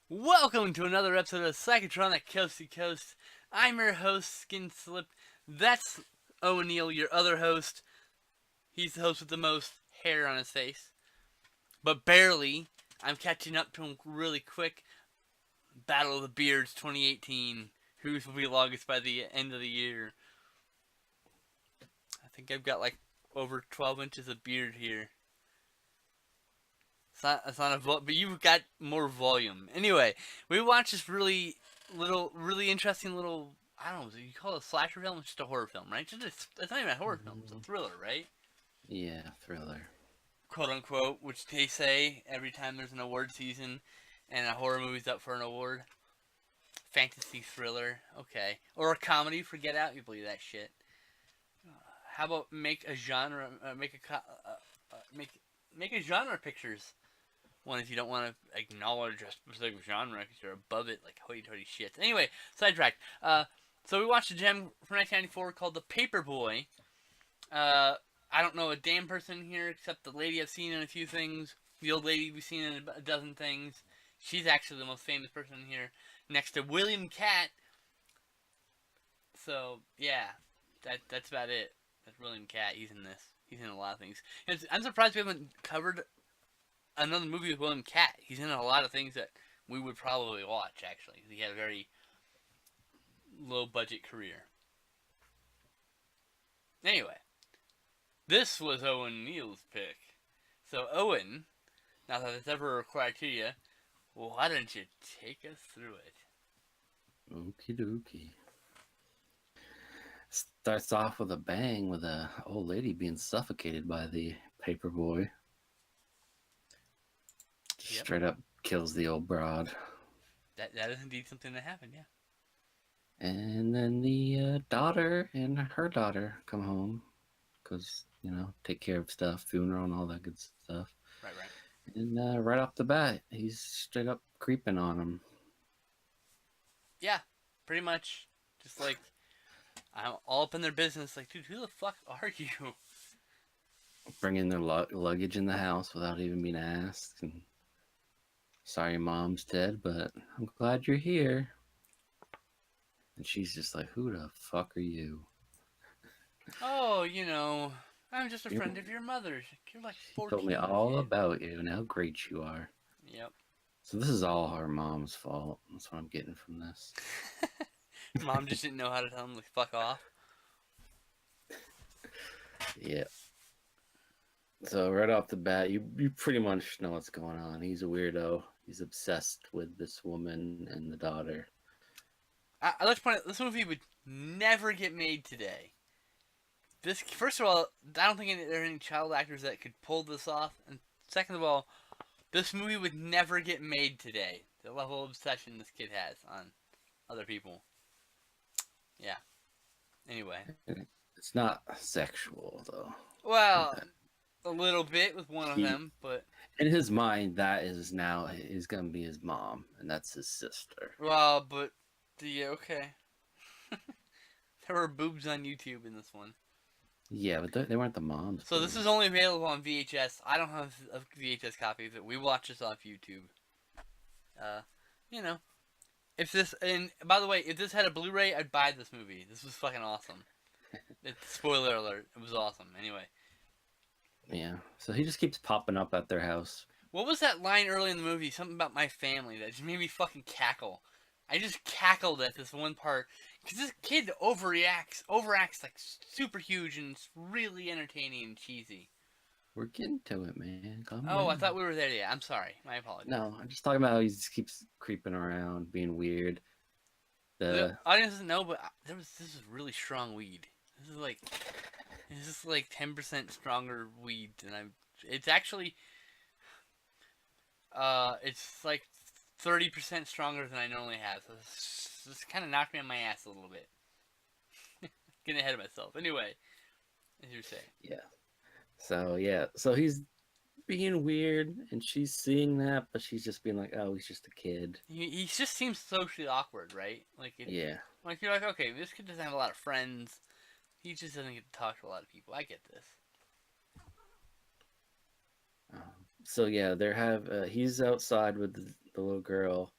Welcome to another episode of Psychotronic Coast to Coast. I'm your host, Skin Slip. That's O'Neill, your other host. He's the host with the most hair on his face. But barely. I'm catching up to him really quick. Battle of the Beards 2018. Whose will be longest by the end of the year? I think I've got like over 12 inches of beard here. It's not a but you've got more volume. Anyway, we watched this really interesting little. I don't know. You call it a slasher film? It's just a horror film, right? It's not even a horror film. It's a Mm, thriller, right? yeah, thriller. Quote unquote, which they say every time there's an award season and a horror movie's up for an award. Fantasy thriller, okay, or a comedy. Forget out. You believe that shit. How about make a genre? Make a genre pictures one if you don't want to acknowledge a specific genre because you're above it, like hoity-toity shit. Anyway, sidetracked. So we watched a gem from 1994 called The Paperboy. I don't know a damn person here except the lady I've seen in a few things, the old lady we've seen in a dozen things. She's actually the most famous person here, next to William Cat. So yeah, that's about it. That's William Cat. He's in this. He's in a lot of things. I'm surprised we haven't covered another movie with William Cat. He's in a lot of things that we would probably watch. Actually, he had a very low budget career. Anyway, this was Owen Neal's pick. So Owen, now that it's ever a criteria, why don't you take us through it? Okie dokie. Starts off with a bang with a old lady being suffocated by the paperboy. Yep, Straight up kills the old broad. that is indeed something that happened. Yeah. And then the daughter and her daughter come home because, take care of stuff, funeral and all that good stuff. Right. Right. And right off the bat, he's straight up creeping on them. Yeah. Pretty much. Just like I'm all up in their business. Like, dude, who the fuck are you? Bringing their luggage in the house without even being asked. And sorry, mom's dead, but I'm glad you're here. And she's just like, who the fuck are you? Oh, I'm just a You friend of your mother's. You're like She told me 14 or all shit. about you and how great you are. Yep. So this is all her mom's fault. That's what I'm getting from this. Mom just didn't know how to tell him to fuck off. Yeah. So right off the bat, you pretty much know what's going on. He's a weirdo. He's obsessed with this woman and the daughter. Let's point out, this movie would never get made today. This, first of all, I don't think there are any child actors that could pull this off. And second of all, this movie would never get made today. The level of obsession this kid has on other people. Yeah. Anyway. It's not sexual though. Well, a little bit with one of He, them, but in his mind, that is gonna be his mom, and that's his sister. okay. There were boobs on YouTube in this one. Yeah, but they weren't the mom's So this is boobs. only available on VHS. I don't have a VHS copy of it. We watch this off YouTube. Uh, you know, if this and by the way, if this had a Blu-ray, I'd buy this movie. This was fucking awesome. Spoiler alert, it was awesome. Anyway, Yeah. So he just keeps popping up at their house. what was that line early in the movie? Something about my family that just made me fucking cackle. I just cackled at this one part because this kid overacts like super huge, and it's really entertaining and cheesy. We're getting to it, man. Calm Oh, I thought down. we were there. Yeah, I'm sorry. My apologies. No, I'm just talking about how he just keeps creeping around, being weird. The The audience doesn't know, but this is really strong weed. This is like 10% stronger weed than I'm. It's actually it's like 30% stronger than I normally have. So this kind of knocked me on my ass a little bit. Getting ahead of myself. Anyway, as you say. yeah. So he's being weird, and she's seeing that, but she's just being like, "Oh, he's just a kid." He just seems socially awkward, right? Yeah. Like you're like, okay, this kid doesn't have a lot of friends. He just doesn't get to talk to a lot of people. I get this. Um, so yeah, he's outside with the little girl,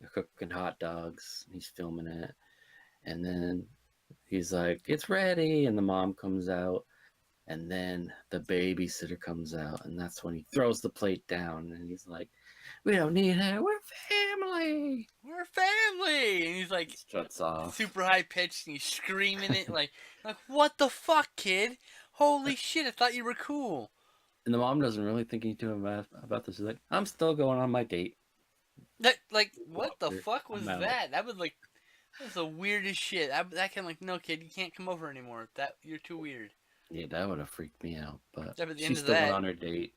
They're cooking hot dogs. He's filming it. And then he's like, it's ready. And the mom comes out. And then the babysitter comes out. And that's when he throws the plate down. And he's like, we don't need her. We're family. We're family. And he's like Struts off. super high pitched and he's screaming it like what the fuck, kid? Holy shit! I thought you were cool. And the mom doesn't really think anything to him about this. She's like, I'm still going on my date. That what the fuck was I'm out. that? That was the weirdest shit. That kind of no kid, you can't come over anymore. That you're too weird. Yeah, that would have freaked me out. But Yeah, but at the she end of still went that- on her date.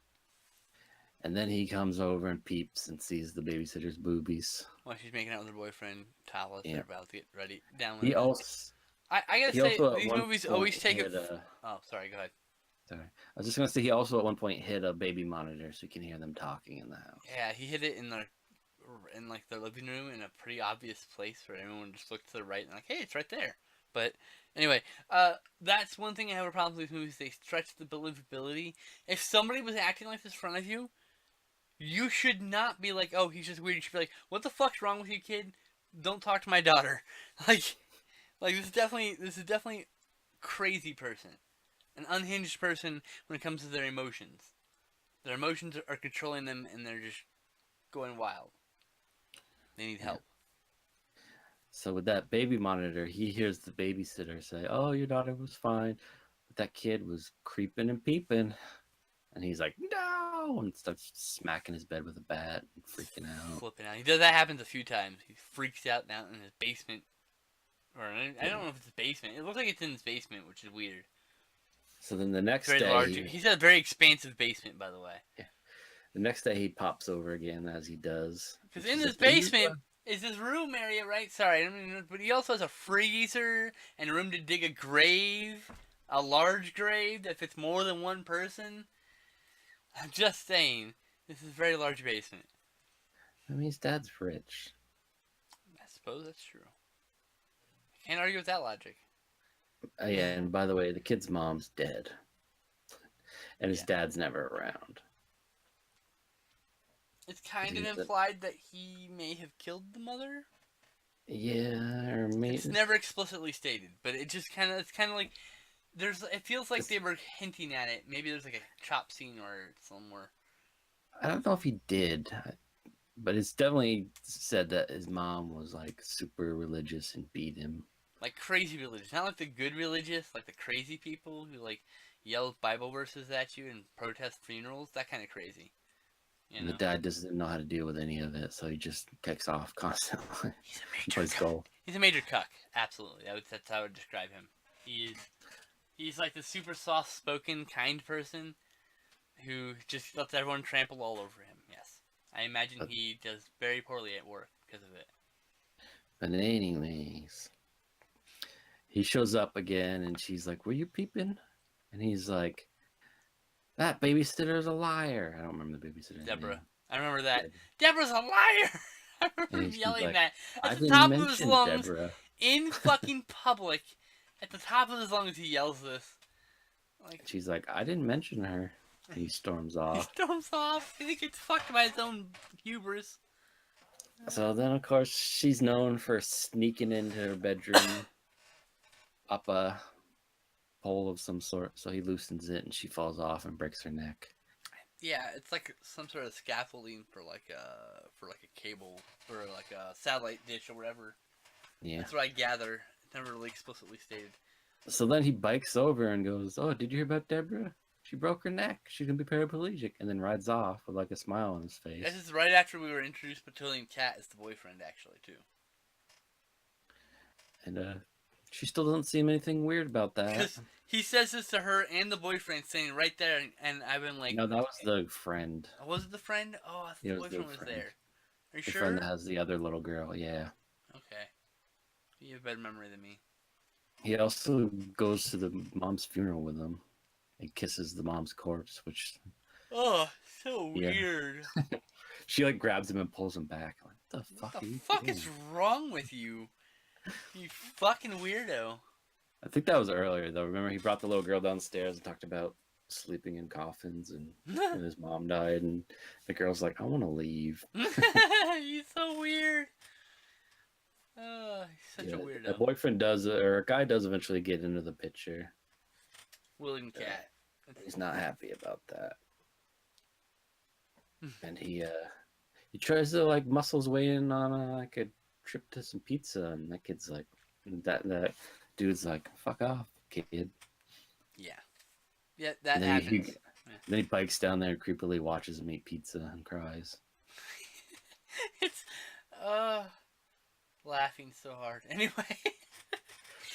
And then he comes over and peeps and sees the babysitter's boobies. Well, she's making out with her boyfriend, topless. Yeah. They're about to get ready. Down with He it. also, I gotta he say, also at these one movies point always take hit a. Oh, sorry. Go ahead. Sorry, I was just gonna say he also at one point hit a baby monitor so you can hear them talking in the house. Yeah, he hit it in their living room in a pretty obvious place where everyone just looked to the right and like, hey, it's right there. But anyway, that's one thing I have a problem with these movies. They stretch the believability. If somebody was acting like this in front of you, you should not be like, oh, he's just weird. You should be like, what the fuck's wrong with you, kid? Don't talk to my daughter. Like this is definitely crazy person, an unhinged person when it comes to their emotions. Their emotions are controlling them, and they're just going wild. They need help. So with that baby monitor, he hears the babysitter say, "Oh, your daughter was fine, but that kid was creeping and peeping." And he's like, "No!" and starts smacking his bed with a bat and freaking out. Flipping out. That happens a few times. He freaks out down in his basement. Or I don't know if it's his basement. It looks like it's in his basement, which is weird. So then the next Very day, large. He's got a very expansive basement, by the way. the next day he pops over again as he does. Because in this basement is his room area, right? Sorry, I don't even know. But he also has a freezer and room to dig a grave. A large grave that fits more than one person. I'm just saying. This is a very large basement. I mean, his dad's rich. I suppose that's true. Can't argue with that logic. Yeah, and by the way, the kid's mom's dead. And his Yeah. dad's never around. It's kind of He's a- implied that he may have killed the mother. Yeah, or maybe. It's never explicitly stated, but it's kind of like it feels like they were hinting at it. Maybe there's like a chop scene or somewhere. I don't know if he did, but it's definitely said that his mom was like super religious and beat him. Like crazy religious, not like the good religious, like the crazy people who like yell Bible verses at you and protest funerals. That kind of crazy. You And know? the dad doesn't know how to deal with any of it, so he just kicks off constantly. He's a He major plays cuck. golf. He's a major cuck. Absolutely, that's how I would describe him. He's like the super soft-spoken, kind person who just lets everyone trample all over him. Yes, I imagine he does very poorly at work because of it. But anyways, he shows up again, and she's like, "Were you peeping?" And he's like, "That babysitter's a liar." I don't remember the babysitter's Deborah, name. I remember that. Deborah. Deborah's a liar. I remember And him she's yelling like, that I at the didn't top of his mention lungs Deborah. in fucking public. At the top of his lungs, he yells this. Like She's like, "I didn't mention her." And he storms he off. storms off. He gets fucked by his own hubris. So then, of course, she's known for sneaking into her bedroom up a pole of some sort. So he loosens it, and she falls off and breaks her neck. Yeah, it's like some sort of scaffolding for like a cable or like a satellite dish or whatever. Yeah. That's what I gather. It's never really explicitly stated. So then he bikes over and goes, "Oh, did you hear about Deborah? She broke her neck. She's gonna be paraplegic." And then rides off with like a smile on his face. This is right after we were introduced Petroleum Cat as the boyfriend, actually, too. And she still doesn't seem anything weird about that. Because he says this to her and the boyfriend, saying right there, and I've been like, No, that was the friend. oh, was it the friend? Oh, I thought Yeah, the it was the boyfriend was friend. there. Are you The sure? friend that has the other little girl. Yeah. Okay. You have a better memory than me. He also goes to the mom's funeral with him. He kisses the mom's corpse, which Oh, so Yeah. weird. she like grabs him and pulls him back. Like, what the What fuck? the are you fuck doing? is wrong with you? You fucking weirdo. I think that was earlier though. Remember, he brought the little girl downstairs and talked about sleeping in coffins and when his mom died, and the girl's like, "I want to leave." He's so weird. such a A weirdo. boyfriend does, or a guy does eventually get into the picture. William Cat. He's not happy about that, and he tries to like muscle his way in on like a trip to some pizza, and that kid's like, that dude's like, fuck off, kid. Yeah. Yeah, that And then happens. then he bikes down there and creepily watches him eat pizza and cries. It's laughing so hard. Anyway,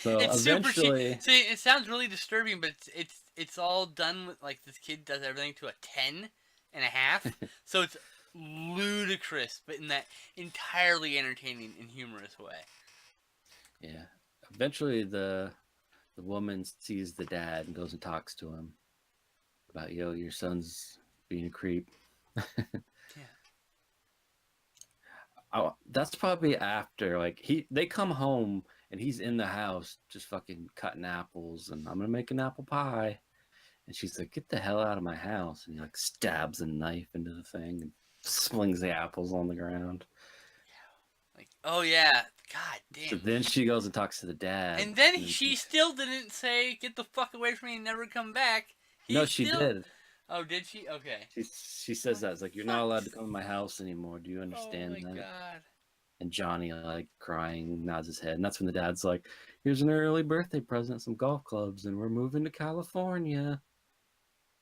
So it's super cheap. eventually, See, it sounds really disturbing, but it's all done with like this kid does everything to a 10.5. So it's ludicrous, but in that entirely entertaining and humorous way. yeah, eventually the woman sees the dad and goes and talks to him about, yo, your son's being a creep. Yeah. Oh, that's probably after like they come home and he's in the house just fucking cutting apples and I'm gonna make an apple pie. And she's like, get the hell out of my house. And he like stabs a knife into the thing and slings the apples on the ground. Like, oh yeah, god So damn. then she goes and talks to the dad. And then And she still didn't say, "Get the fuck away from me and never come back." no, He she still. did. Oh, did she? Okay. She says that. It's like, you're not allowed to come to my house anymore. Do you Oh understand my that? god. And Johnny, like, crying, nods his head. And that's when the dad's like, here's an early birthday present, some golf clubs, and we're moving to California.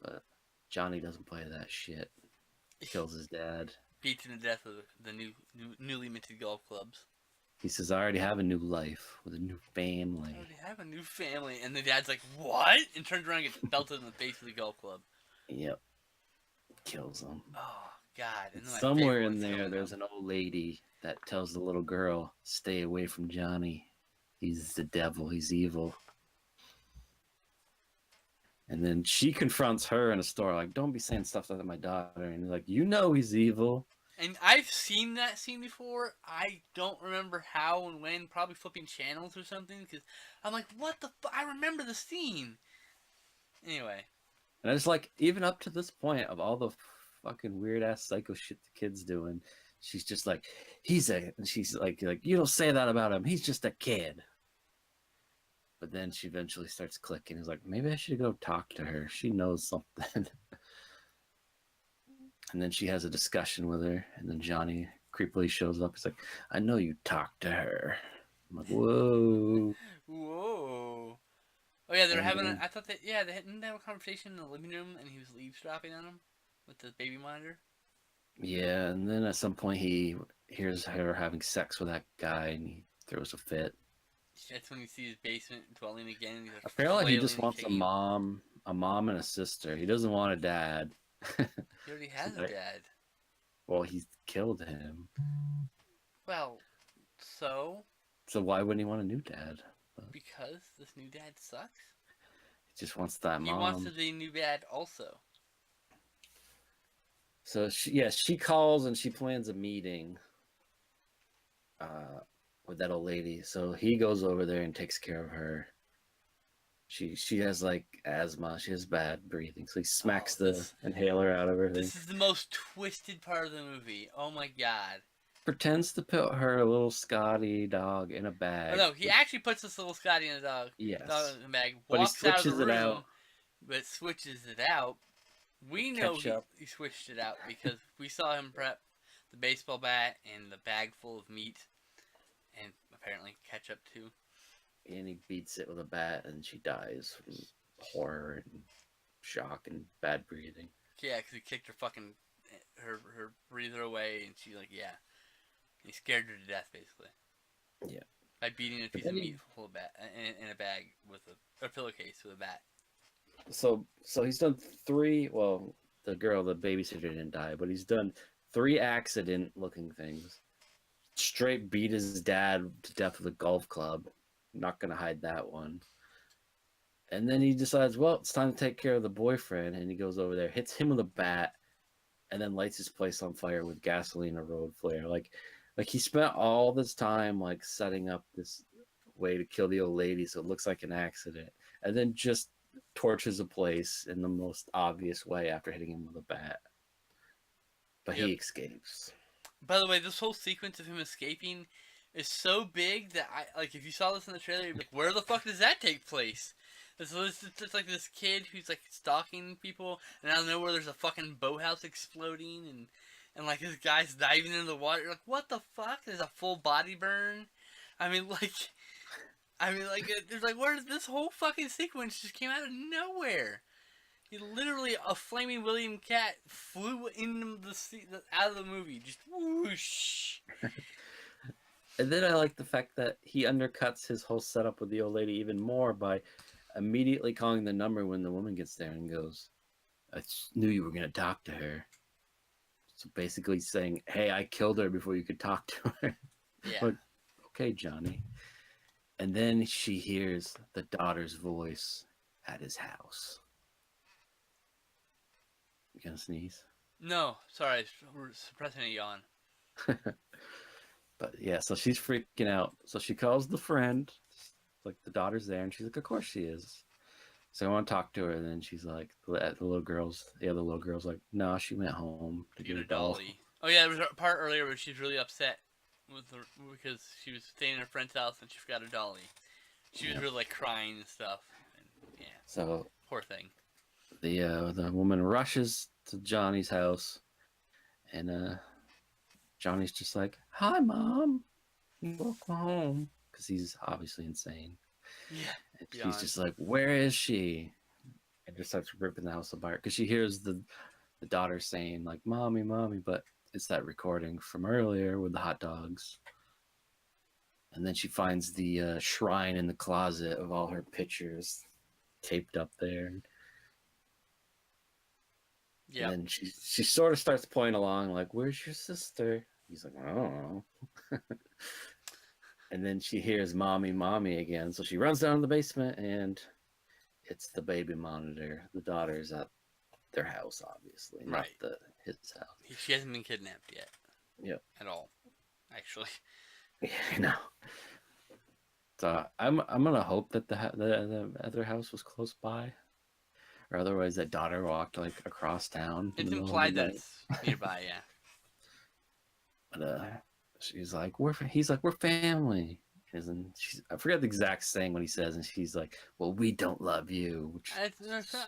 But Johnny doesn't play that shit. Kills his dad. Beats him to death with the newly minted golf clubs. He says, I already have a new life with a new family. I already have a new family. And the dad's like, what? And turns around and gets belted in the face with a golf club. Yep. Kills him. Oh, God. And somewhere in there, there's an old lady that tells the little girl, stay away from Johnny. He's the devil. He's evil. And then she confronts her in a store, like, don't be saying stuff like that to my daughter. And he's like, you know he's evil. And I've seen that scene before. I don't remember how and when. Probably flipping channels or something. Because I'm like, what the fuck? I remember the scene. Anyway. And it's like, even up to this point of all the fucking weird ass psycho shit the kid's doing, she's just like, and she's like, you don't say that about him. He's just a kid. But then she eventually starts clicking. He's like, maybe I should go talk to her. She knows something. And then she has a discussion with her. And then Johnny creepily shows up. He's like, I know you talked to her. I'm like, whoa. Whoa. Oh, yeah, they were having I thought that, yeah, didn't they have a conversation in the living room and he was eavesdropping on him with the baby monitor? Yeah, and then at some point he hears her having sex with that guy and he throws a fit. That's when you see his basement dwelling again. And he's like apparently he just wants a mom and a sister. He doesn't want a dad. He already has a dad. Well, he's killed him. Well, so why wouldn't he want a new dad? Because this new dad sucks. He just wants that mom. He wants to be new dad also. So she calls and she plans a meeting with that old lady. So he goes over there and takes care of her. She has like asthma. She has bad breathing. So he smacks the inhaler out of her. This is the most twisted part of the movie. Oh my god. Pretends to put her little Scotty dog in a bag. Oh, no, he actually puts this little Scotty in a dog. Yes. Dog in a bag. Walks out of the room, but switches it out. We know he switched it out because we saw him prep the baseball bat and the bag full of meat, and apparently ketchup too. And he beats it with a bat, and she dies from horror and shock and bad breathing. Yeah, because he kicked her fucking her breather away, and she like he scared her to death basically. Yeah. By beating a piece of meat full of bat in a bag with a pillowcase with a bat. So he's done 3. Well, the babysitter didn't die, but he's done 3 accident-looking things. Straight beat his dad to death with a golf club. Not gonna hide that one. And then he decides, well, it's time to take care of the boyfriend, and he goes over there, hits him with a bat, and then lights his place on fire with gasoline or road flare. Like he spent all this time like setting up this way to kill the old lady, so it looks like an accident, and then just torches a place in the most obvious way after hitting him with a bat. But he escapes. By the way, this whole sequence of him escaping is so big that if you saw this in the trailer, you'd be like, where the fuck does that take place? So it's like this kid who's like stalking people, and out of nowhere there's a fucking boathouse exploding, and like this guy's diving into the water. You're like, what the fuck? There's a full body burn. I mean, like, there's like, where this whole fucking sequence just came out of nowhere. He literally, a flaming William Cat flew into out of the movie, just whoosh. And then I like the fact that he undercuts his whole setup with the old lady even more by immediately calling the number when the woman gets there and goes, I knew you were going to talk to her. So basically saying, hey, I killed her before you could talk to her. Yeah. Like, okay, Johnny. And then she hears the daughter's voice at his house. You gonna sneeze? No, sorry, we're suppressing a yawn. But yeah, so she's freaking out. So she calls the friend, like the daughter's there, and she's like, of course she is. So I want to talk to her, and then she's like, the other little girl's like, no, she went home to get a dolly. Oh yeah, there was a part earlier where she's really upset because she was staying in her friend's house and she forgot her dolly. She was really like crying and stuff. And, yeah. So poor thing. The woman rushes to Johnny's house, and Johnny's just like, hi, Mom. Welcome home. Because he's obviously insane. Yeah. And she's just like, where is she? And just starts ripping the house apart. Because she hears the daughter saying, like, Mommy, Mommy. But it's that recording from earlier with the hot dogs. And then she finds the shrine in the closet of all her pictures taped up there. Yeah. And then she sort of starts playing along, like, where's your sister? He's like, I don't know. And then she hears mommy, mommy again. So she runs down to the basement, and it's the baby monitor. The daughter's at their house, obviously, not his house. She hasn't been kidnapped yet. Yep. At all, actually. Yeah, no. So I'm gonna hope that the other house was close by, or otherwise that daughter walked like across town. It's implied that it's nearby, yeah. But she's like, he's like, we're family. And I forget the exact saying what he says, and she's like, well, we don't love you. Which,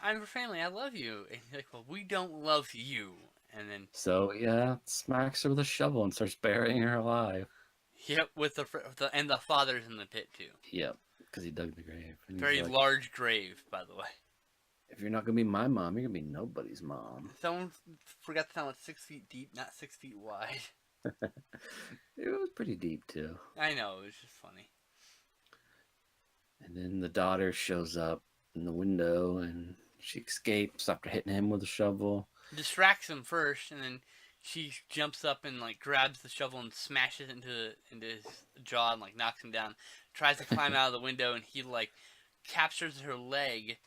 I'm family, I love you. And he's like, well, we don't love you. And then so yeah, smacks her with a shovel and starts burying her alive. Yep, with and the father's in the pit too. Yep, because he dug the grave. Very large grave, by the way. If you're not gonna be my mom, you're gonna be nobody's mom. Someone forgot to tell it's 6 feet deep, not 6 feet wide. It was pretty deep too. I know, it was just funny. And then the daughter shows up in the window, and she escapes after hitting him with a shovel. Distracts him first, and then she jumps up and like grabs the shovel and smashes it into his jaw and like knocks him down. Tries to climb out of the window, and he like captures her leg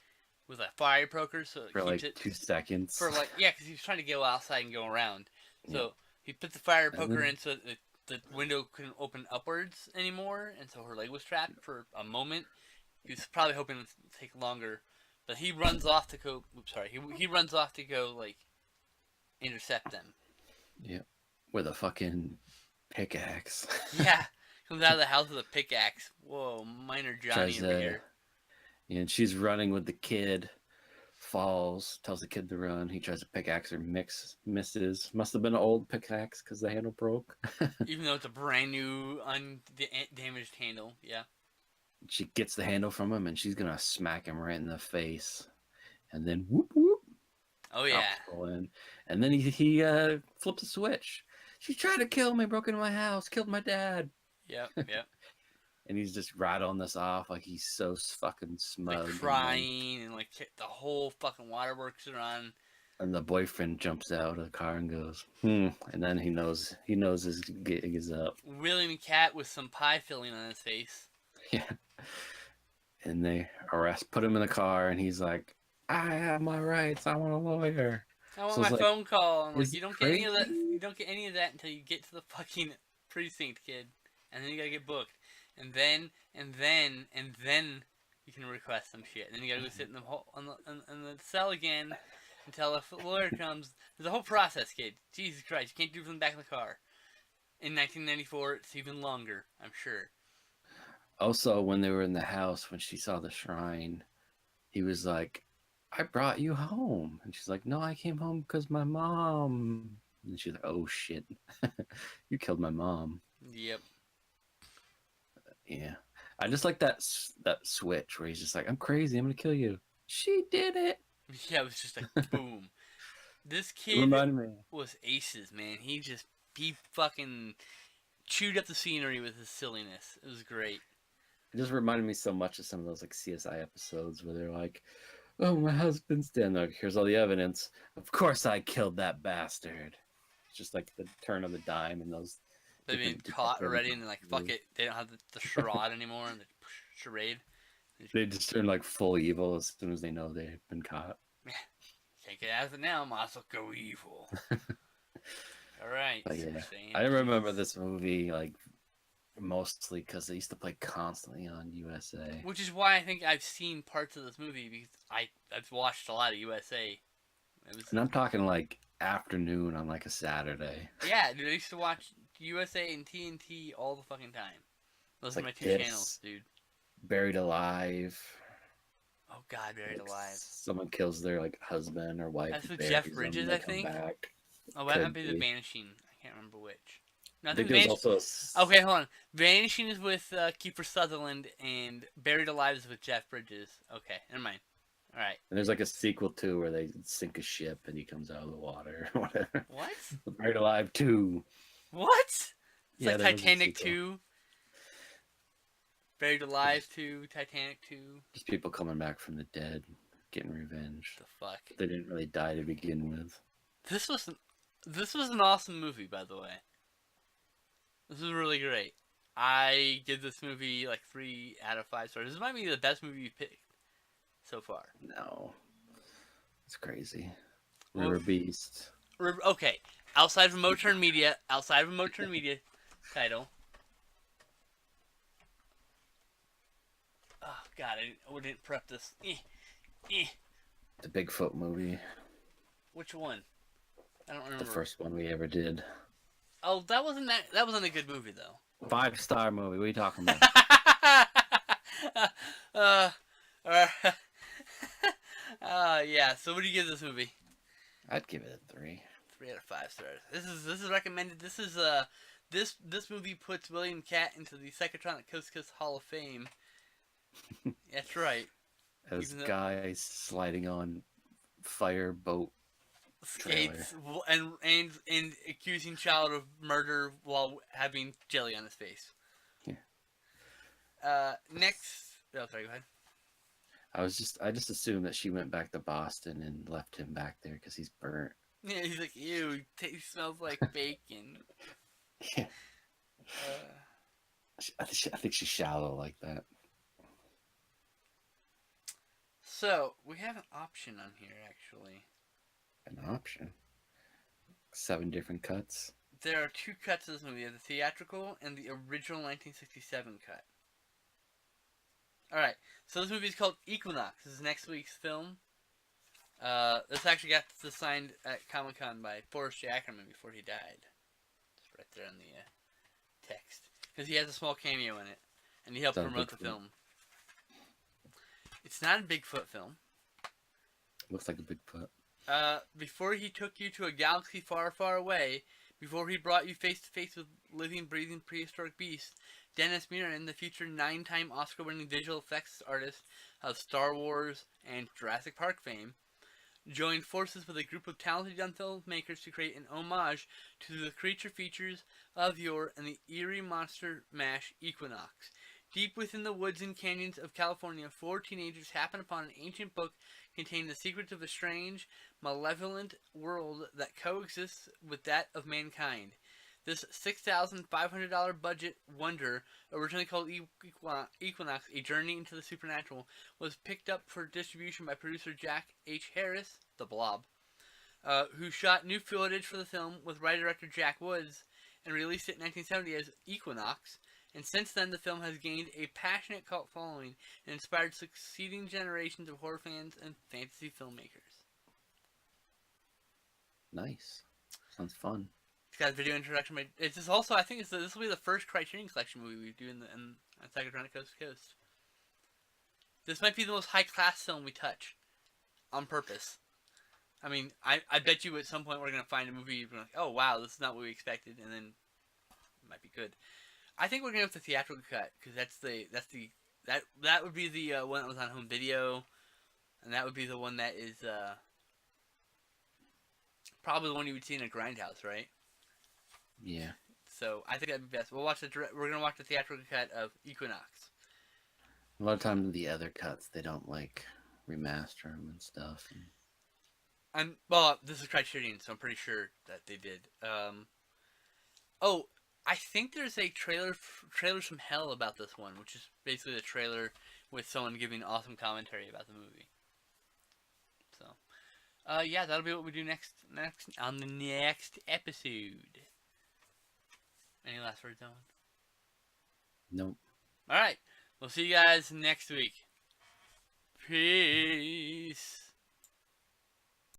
with a fire poker, so for like 2 seconds. For like because he was trying to go outside and go around. So he put the fire poker in so that the window couldn't open upwards anymore, and so her leg was trapped for a moment. He was probably hoping it would take longer, but he runs off to go. He runs off to go like intercept them. Yep, with a fucking pickaxe. Yeah, comes out of the house with a pickaxe. Whoa, minor Johnny over here. And she's running with the kid. Falls, tells the kid to run. He tries to pickaxe her, misses. Must have been an old pickaxe because the handle broke. Even though it's a brand new, undamaged handle, yeah. She gets the handle from him, and she's gonna smack him right in the face. And then whoop whoop. Oh yeah. And then he flips a switch. She tried to kill me, broke into my house, killed my dad. Yep. And he's just rattling this off like he's so fucking smug. Like crying and like the whole fucking waterworks are on. And the boyfriend jumps out of the car and goes, And then he knows his gig is up. William Cat with some pie filling on his face. Yeah. And they put him in the car, and he's like, I have my rights. I want a lawyer. I want my phone call. And like, you don't get any of that. You don't get any of that until you get to the fucking precinct, kid. And then you gotta get booked. And then you can request some shit. And then you gotta go sit in the cell again until a lawyer comes. There's a whole process, kid. Jesus Christ, you can't do it from the back of the car. In 1994, it's even longer, I'm sure. Also, when they were in the house, when she saw the shrine, he was like, I brought you home. And she's like, no, I came home because my mom. And she's like, oh shit, you killed my mom. Yep. Yeah. I just like that switch where he's just like, I'm crazy, I'm gonna kill you. She did it. Yeah, it was just like boom. This It kid reminded me. was aces, man. He fucking chewed up the scenery with his silliness. It was great. It just reminded me so much of some of those like CSI episodes where they're like, "Oh, my husband's dead. Like, here's all the evidence. Of course, I killed that bastard." It's just like the turn of the dime in those They've been different caught detective already, and they're like, fuck it. They don't have the charade anymore, and the charade. They just turn like full evil as soon as they know they've been caught. Can't get out of it now. Might as well go evil. All right. But So yeah, we're saying I remember this movie like mostly because they used to play constantly on USA. which is why I think I've seen parts of this movie because I've watched a lot of USA. It was And I'm talking like afternoon on like a Saturday. yeah, dude. I used to watch USA and TNT all the fucking time. Those It's are like my two this, channels, dude. Buried Alive. Oh God, Buried Like Alive. someone kills their like husband or wife. That's with buries Jeff them, Bridges, and they I come think. back. Oh, that might Could be The be. Vanishing. I can't remember which. No, I I think think The there was Vanishing. also Okay, hold on. Vanishing is with Kiefer Sutherland, and Buried Alive is with Jeff Bridges. Okay, never mind. All right. and there's like a sequel too where they sink a ship and he comes out of the water or whatever. What? Buried Alive 2. What? It's Yeah, like there was a Titanic sequel. 2, Buried Alive 2, Titanic 2. Just people coming back from the dead, getting revenge. The fuck? They didn't really die to begin with. This was an awesome movie, by the way. This was really great. I give this movie like 3 out of 5 stars. This might be the best movie you've picked so far. No, it's crazy. Well, River Beast. Okay, outside of Moturn Media title. Oh God, I didn't prep this. The Bigfoot movie. Which one? I don't remember. The first one we ever did. Oh, that wasn't a good movie though. 5-star movie. What are you talking about? uh, yeah. So, what do you give this movie? I'd give it a 3. 3 out of 5 stars. This is recommended. This movie puts William Catt into the Psychotronic Coast to Coast Hall of Fame. That's right. As guys sliding on fireboat Skates and accusing child of murder while having jelly on his face. Yeah. Next. Oh, sorry. Go ahead. I just assumed that she went back to Boston and left him back there because he's burnt. Yeah, he's like, ew, he smells like bacon. Yeah. I think she's shallow like that. So, we have an option on here, actually. An option. 7 different cuts. There are 2 cuts of this movie. The theatrical and the original 1967 cut. Alright, so this movie is called Equinox. This is next week's film. This actually got signed at Comic-Con by Forrest J. Ackerman before he died. It's right there in the text. Because he has a small cameo in it. And he helped promote the film. It's not a Bigfoot film. Looks like a Bigfoot. Before he took you to a galaxy far, far away, before he brought you face to face with living, breathing prehistoric beasts, Dennis Muren, the future 9-time Oscar-winning visual effects artist of Star Wars and Jurassic Park fame, joined forces with a group of talented young filmmakers to create an homage to the creature features of yore and the eerie monster mash Equinox. Deep within the woods and canyons of California, 4 teenagers happen upon an ancient book containing the secrets of a strange, malevolent world that coexists with that of mankind. This $6,500 budget wonder, originally called Equinox, A Journey into the Supernatural, was picked up for distribution by producer Jack H. Harris, The Blob, who shot new footage for the film with writer-director Jack Woods and released it in 1970 as Equinox. And since then, the film has gained a passionate cult following and inspired succeeding generations of horror fans and fantasy filmmakers. Nice. Sounds fun. It's got a video introduction. It's just also, I think this will be the first Criterion Collection movie we do in Psychotronic Coast to Coast. This might be the most high class film we touch, on purpose. I mean, I bet you at some point we're gonna find a movie we're like, oh wow, this is not what we expected, and then it might be good. I think we're gonna have the theatrical cut because that would be the one that was on home video, and that would be the one that is probably the one you would see in a grindhouse, right? Yeah. So I think that'd be best. We're gonna watch the theatrical cut of Equinox. A lot of times the other cuts they don't like remaster them and stuff. Well, this is Criterion, so I'm pretty sure that they did. Oh, I think there's a trailers from hell about this one, which is basically the trailer with someone giving awesome commentary about the movie. So, yeah, that'll be what we do next on the next episode. Any last words, Owen? Nope. All right, we'll see you guys next week. Peace.